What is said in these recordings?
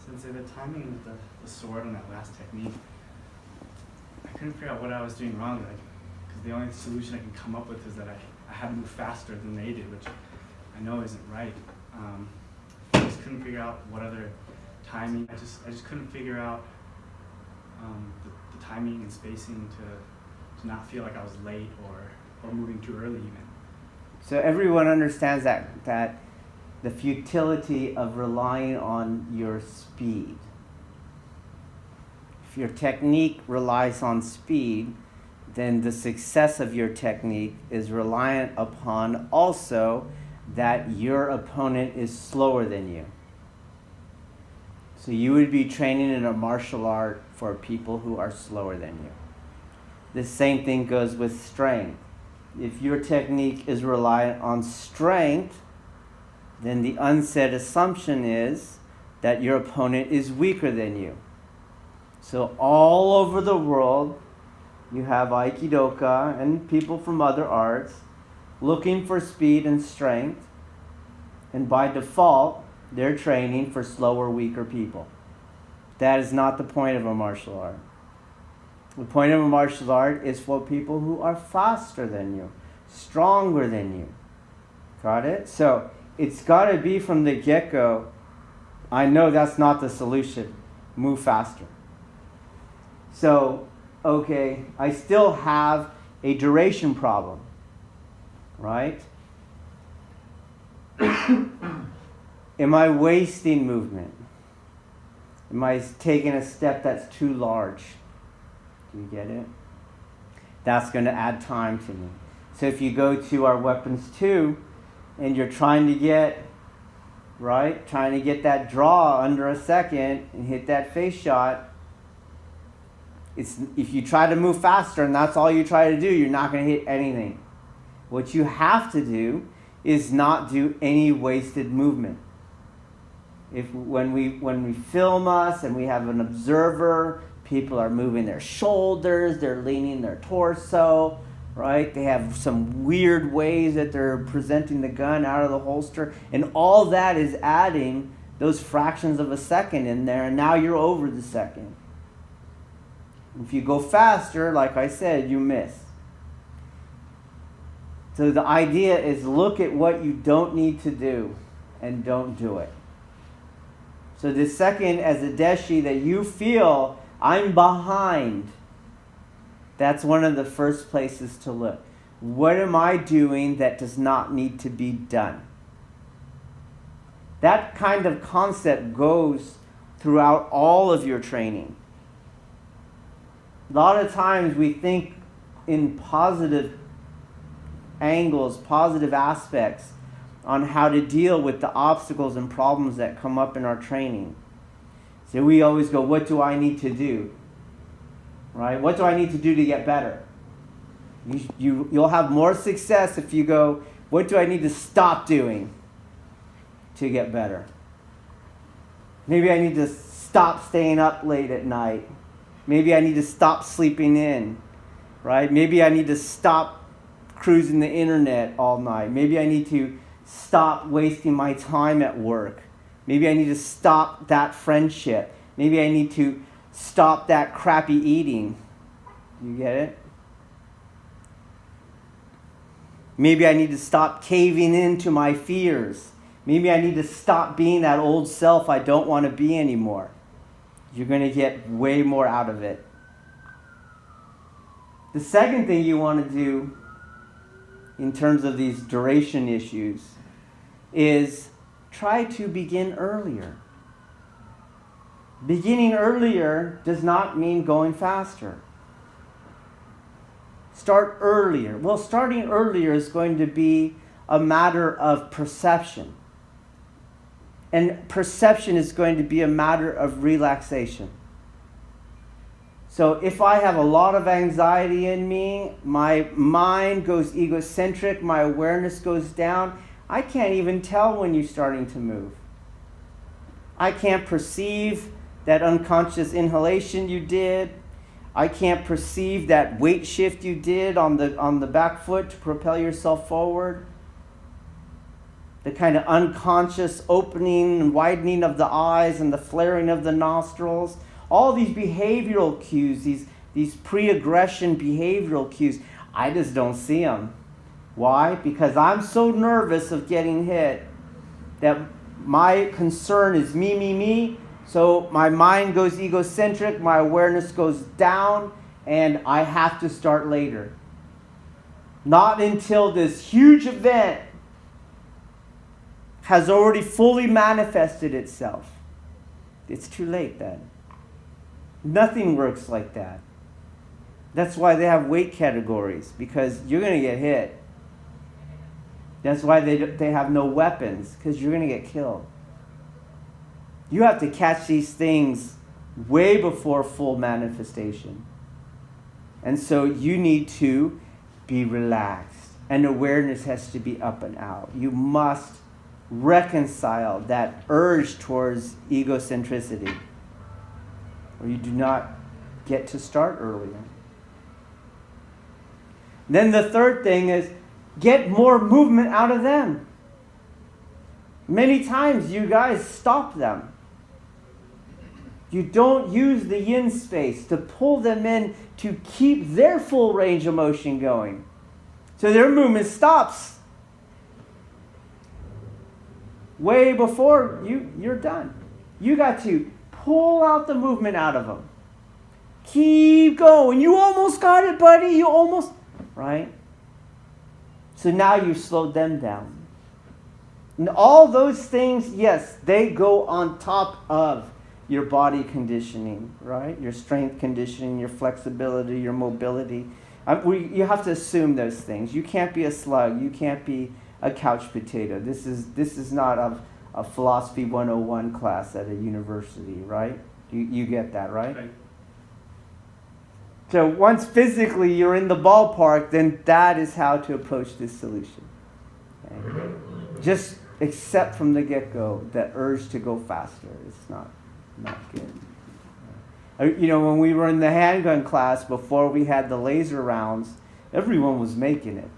Since the timing with the sword on that last technique, I couldn't figure out what I was doing wrong. Because the only solution I can come up with is that I had to move faster than they did, which I know isn't right. I just couldn't figure out what other timing. I just couldn't figure out the timing and spacing to not feel like I was late or moving too early even. So everyone understands that the futility of relying on your speed. If your technique relies on speed, then the success of your technique is reliant upon also that your opponent is slower than you. So you would be training in a martial art for people who are slower than you. The same thing goes with strength. If your technique is reliant on strength, then the unsaid assumption is that your opponent is weaker than you. So all over the world, you have Aikidoka and people from other arts looking for speed and strength, and by default, they're training for slower, weaker people. That is not the point of a martial art. The point of a martial art is for people who are faster than you, stronger than you. Got it? So it's got to be from the get-go, I know that's not the solution. Move faster. So, okay, I still have a duration problem, right? Am I wasting movement? Am I taking a step that's too large? Do you get it? That's going to add time to me. So if you go to our weapons 2 and you're trying to get that draw under a second and hit that face shot, if you try to move faster and that's all you try to do, you're not going to hit anything. What you have to do is not do any wasted movement. When we film us and we have an observer, people are moving their shoulders, they're leaning their torso, right? They have some weird ways that they're presenting the gun out of the holster, and all that is adding those fractions of a second in there, and now you're over the second. If you go faster, like I said, you miss. So the idea is look at what you don't need to do and don't do it. So the second, as a deshi, that you feel I'm behind, that's one of the first places to look. What am I doing that does not need to be done? That kind of concept goes throughout all of your training. A lot of times we think in positive angles, positive aspects on how to deal with the obstacles and problems that come up in our training. So we always go, what do I need to do? Right? What do I need to do to get better? You'll have more success if you go, what do I need to stop doing to get better? Maybe I need to stop staying up late at night. Maybe I need to stop sleeping in. Right? Maybe I need to stop cruising the internet all night. Maybe I need to stop wasting my time at work. Maybe I need to stop that friendship. Maybe I need to stop that crappy eating. You get it? Maybe I need to stop caving into my fears. Maybe I need to stop being that old self I don't want to be anymore. You're going to get way more out of it. The second thing you want to do in terms of these duration issues is try to begin earlier. Beginning earlier does not mean going faster. Start earlier. Well, starting earlier is going to be a matter of perception. And perception is going to be a matter of relaxation. So if I have a lot of anxiety in me, my mind goes egocentric, my awareness goes down, I can't even tell when you're starting to move. I can't perceive that unconscious inhalation you did. I can't perceive that weight shift you did on the back foot to propel yourself forward. the kind of unconscious opening and widening of the eyes and the flaring of the nostrils, all these behavioral cues, these pre-aggression behavioral cues, I just don't see them. Why? Because I'm so nervous of getting hit that my concern is me, me, me. So my mind goes egocentric, my awareness goes down, and I have to start later. Not until this huge event has already fully manifested itself. It's too late then. Nothing works like that. That's why they have weight categories, because you're going to get hit. That's why they have no weapons, because you're going to get killed. You have to catch these things way before full manifestation. And so you need to be relaxed, and awareness has to be up and out. You must reconcile that urge towards egocentricity, or you do not get to start earlier. Then the third thing is get more movement out of them. Many times you guys stop them. You don't use the yin space to pull them in to keep their full range of motion going. So their movement stops way before you're done. You got to pull out the movement out of them. Keep going. You almost got it, buddy. You almost... Right? So now you've slowed them down. And all those things, yes, they go on top of your body conditioning, right? Your strength conditioning, your flexibility, your mobility. You have to assume those things. You can't be a slug. You can't be a couch potato. This is not a philosophy 101 class at a university, right? You get that, right? Right. So once physically you're in the ballpark, then that is how to approach this solution. Okay? Just accept from the get-go that urge to go faster. It's not good. You know, when we were in the handgun class, before we had the laser rounds, everyone was making it.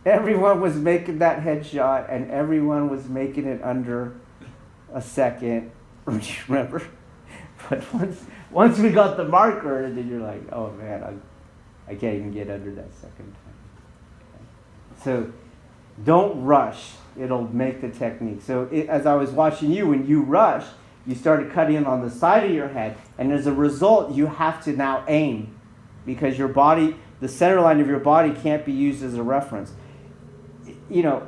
Everyone was making that headshot, and everyone was making it under a second. Remember? But once we got the marker, and then you're like, oh man, I can't even get under that second time. Okay. So don't rush. It'll make the technique. So as I was watching you, when you rushed, you started cutting on the side of your head, and as a result, you have to now aim, because your body, the center line of your body can't be used as a reference. You know,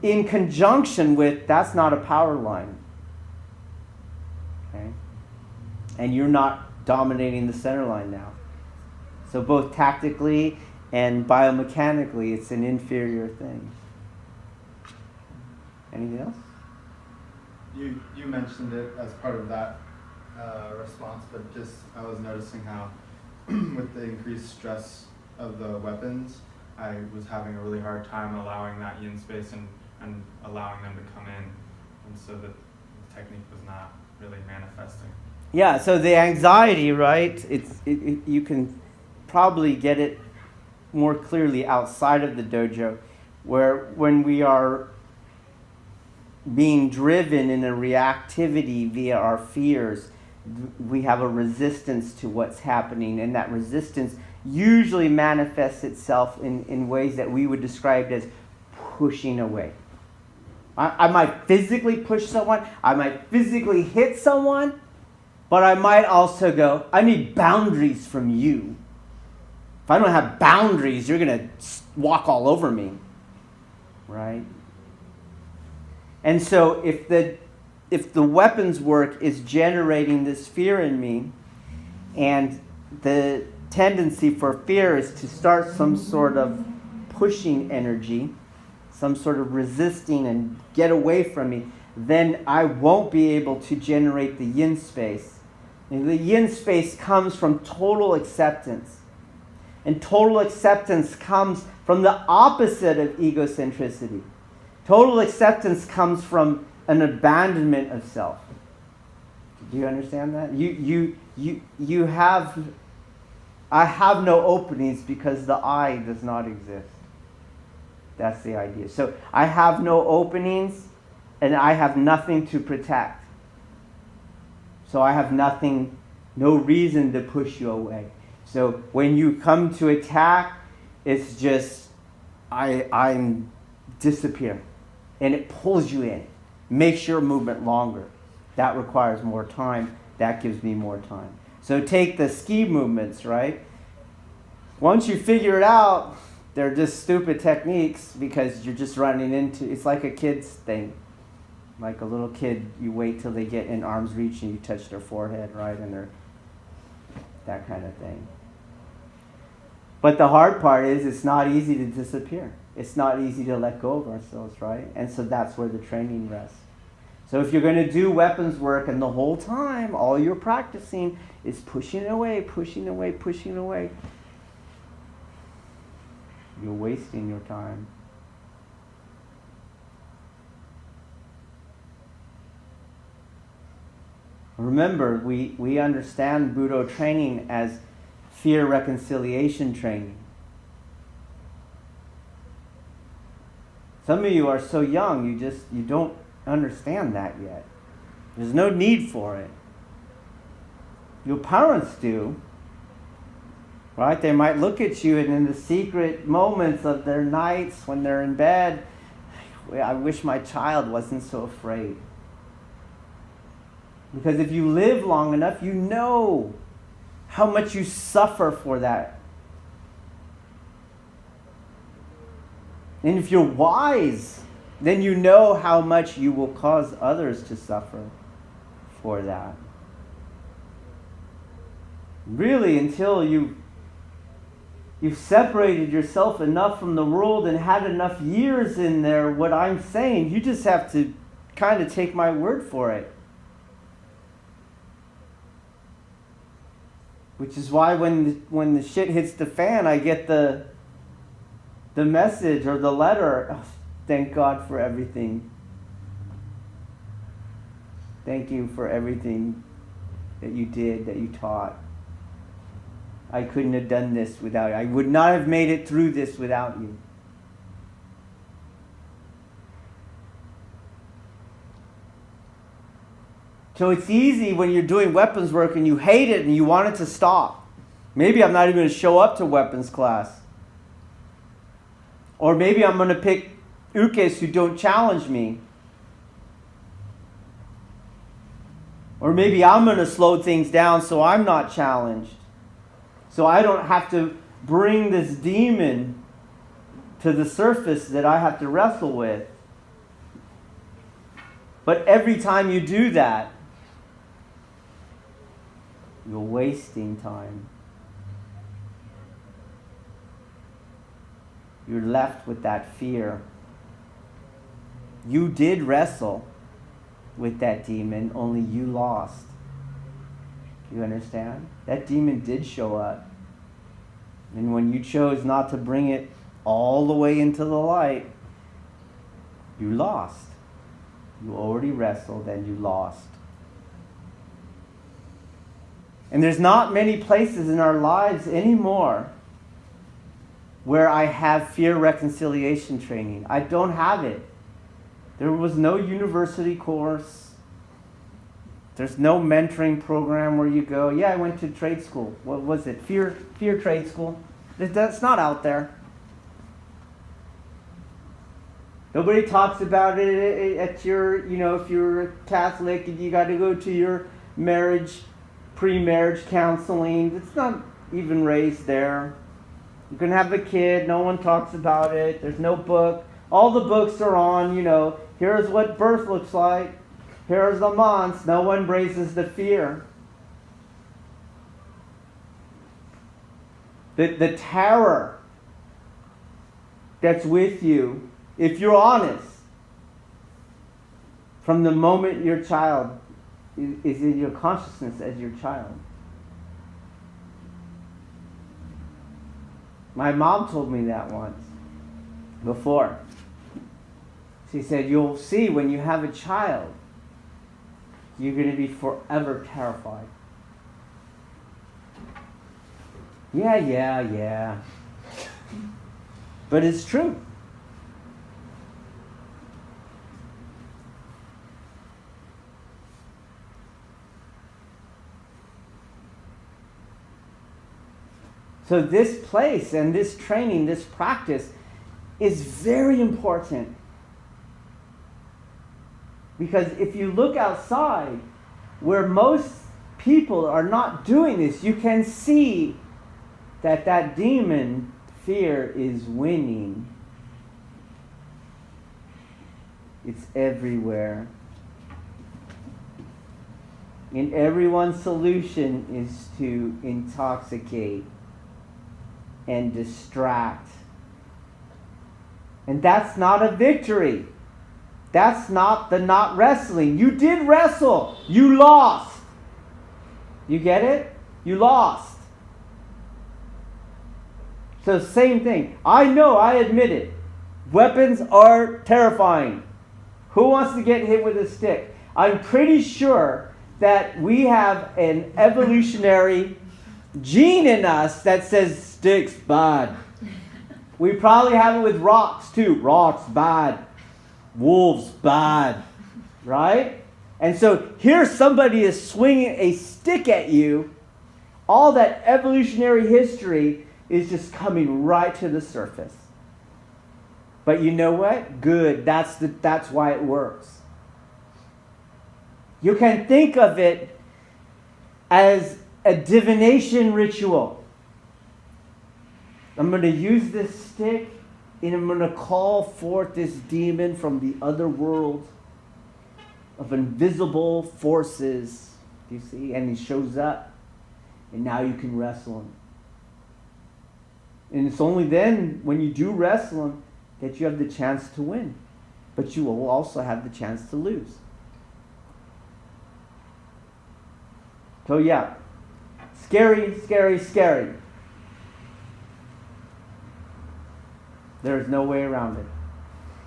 in conjunction with, that's not a power line. Okay? And you're not dominating the center line now. So both tactically and biomechanically, it's an inferior thing. Anything else? You mentioned it as part of that response, but just I was noticing how with the increased stress of the weapons, I was having a really hard time allowing that yin space and allowing them to come in, and so the technique was not really manifesting. Yeah, so the anxiety, right, you can probably get it more clearly outside of the dojo, where when we are being driven in a reactivity via our fears, we have a resistance to what's happening, and that resistance usually manifests itself in ways that we would describe as pushing away. I might physically push someone, I might physically hit someone, but I might also go, I need boundaries from you. If I don't have boundaries, you're going to walk all over me, right? And so if the weapons work is generating this fear in me, and the tendency for fear is to start some sort of pushing energy, some sort of resisting and get away from me, then I won't be able to generate the yin space. And the yin space comes from total acceptance. And total acceptance comes from the opposite of egocentricity. Total acceptance comes from an abandonment of self. Do you understand that? You have, I have no openings because the I does not exist. That's the idea. So I have no openings and I have nothing to protect. So I have nothing, no reason to push you away. So when you come to attack, it's just, I'm disappear. And it pulls you in. Makes your movement longer. That requires more time. That gives me more time. So take the ski movements, right? Once you figure it out, they're just stupid techniques because you're just running into, it's like a kid's thing. Like a little kid, you wait till they get in arm's reach and you touch their forehead, right? And they're, that kind of thing. But the hard part is it's not easy to disappear. It's not easy to let go of ourselves, right? And so that's where the training rests. So if you're going to do weapons work and the whole time, all you're practicing is pushing away, pushing away, pushing away, you're wasting your time. Remember, we understand Budo training as fear reconciliation training. Some of you are so young, you don't understand that yet. There's no need for it. Your parents do. Right? They might look at you and in the secret moments of their nights when they're in bed, I wish my child wasn't so afraid. Because if you live long enough, you know how much you suffer for that. And if you're wise, then you know how much you will cause others to suffer for that. Really, until you've separated yourself enough from the world and had enough years in there, what I'm saying, you just have to kind of take my word for it. Which is why when the shit hits the fan, I get the message or the letter, oh, thank God for everything. Thank you for everything that you did, that you taught. I couldn't have done this without you. I would not have made it through this without you. So it's easy when you're doing weapons work and you hate it and you want it to stop. Maybe I'm not even going to show up to weapons class. Or maybe I'm going to pick ukes who don't challenge me. Or maybe I'm going to slow things down so I'm not challenged. So I don't have to bring this demon to the surface that I have to wrestle with. But every time you do that, you're wasting time. You're left with that fear. You did wrestle with that demon, only you lost. You understand? That demon did show up. And when you chose not to bring it all the way into the light, you lost. You already wrestled and you lost. And there's not many places in our lives anymore where I have fear reconciliation training. I don't have it. There was no university course. There's no mentoring program where you go, yeah, I went to trade school. What was it? Fear trade school. That's not out there. Nobody talks about it at your, if you're Catholic and you got to go to your pre-marriage counseling. It's not even raised there. You can have a kid, no one talks about it. There's no book. All the books are on, here's what birth looks like. Here's the months. No one raises the fear. The terror that's with you, if you're honest, from the moment your child is in your consciousness as your child. My mom told me that once before. She said, you'll see when you have a child, you're going to be forever terrified. Yeah. But it's true. So this place and this training, this practice is very important. Because if you look outside, where most people are not doing this, you can see that demon, fear, is winning. It's everywhere. And everyone's solution is to intoxicate and distract. And that's not a victory. That's not wrestling. You did wrestle. You lost. You get it? You lost. So same thing. I know, I admit it. Weapons are terrifying. Who wants to get hit with a stick? I'm pretty sure that we have an evolutionary gene in us that says sticks bad. We probably have it with rocks too. Rocks bad. Wolves bad. Right? And so here somebody is swinging a stick at you. All that evolutionary history is just coming right to the surface. But you know what? Good. That's why it works. You can think of it as a divination ritual. I'm going to use this stick and I'm going to call forth this demon from the other world of invisible forces. Do you see? And he shows up. And now you can wrestle him. And it's only then, when you do wrestle him, that you have the chance to win. But you will also have the chance to lose. So yeah, scary, scary, scary. There's no way around it.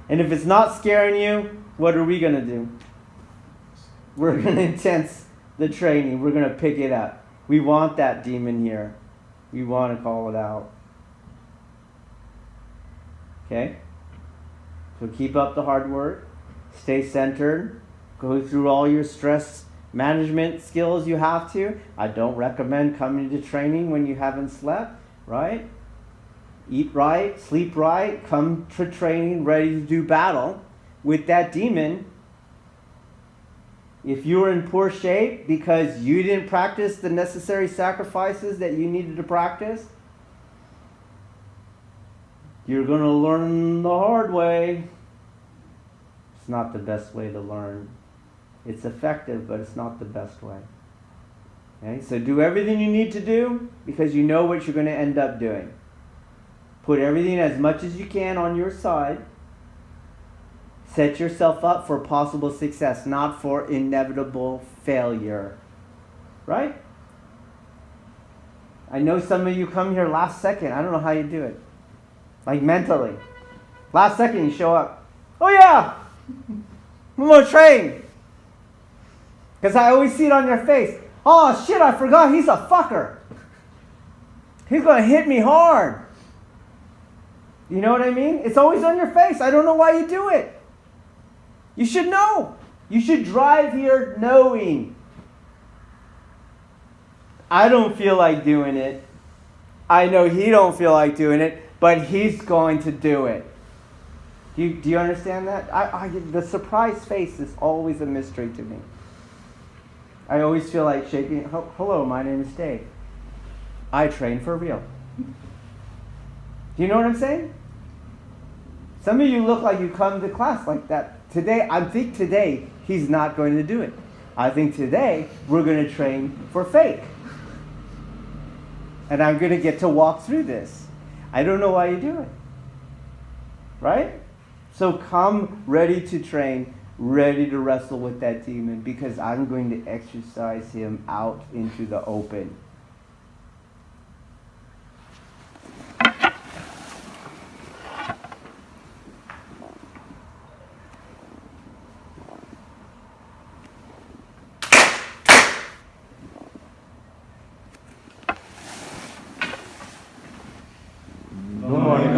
And if it's not scaring you, what are we going to do? We're going to intense the training. We're going to pick it up. We want that demon here. We want to call it out. Okay? So keep up the hard work. Stay centered. Go through all your stress management skills you have to. I don't recommend coming to training when you haven't slept, right? Eat right, sleep right, come to training ready to do battle with that demon. If you're in poor shape because you didn't practice the necessary sacrifices that you needed to practice, you're going to learn the hard way. It's not the best way to learn. It's effective, but it's not the best way. Okay? So do everything you need to do because you know what you're going to end up doing. Put everything as much as you can on your side. Set yourself up for possible success, not for inevitable failure. Right? I know some of you come here last second. I don't know how you do it. Like mentally. Last second you show up. Oh yeah! I'm going to train. Because I always see it on your face. Oh shit, I forgot he's a fucker. He's going to hit me hard. You know what I mean? It's always on your face. I don't know why you do it. You should know. You should drive here knowing. I don't feel like doing it. I know he don't feel like doing it, but he's going to do it. Do you understand that? The surprise face is always a mystery to me. I always feel like shaking. Hello, my name is Dave. I train for real. Do you know what I'm saying? Some of you look like you come to class like that. Today, I think today he's not going to do it. I think today we're going to train for fake. And I'm going to get to walk through this. I don't know why you do it. Right? So come ready to train, ready to wrestle with that demon, because I'm going to exercise him out into the open. Good morning,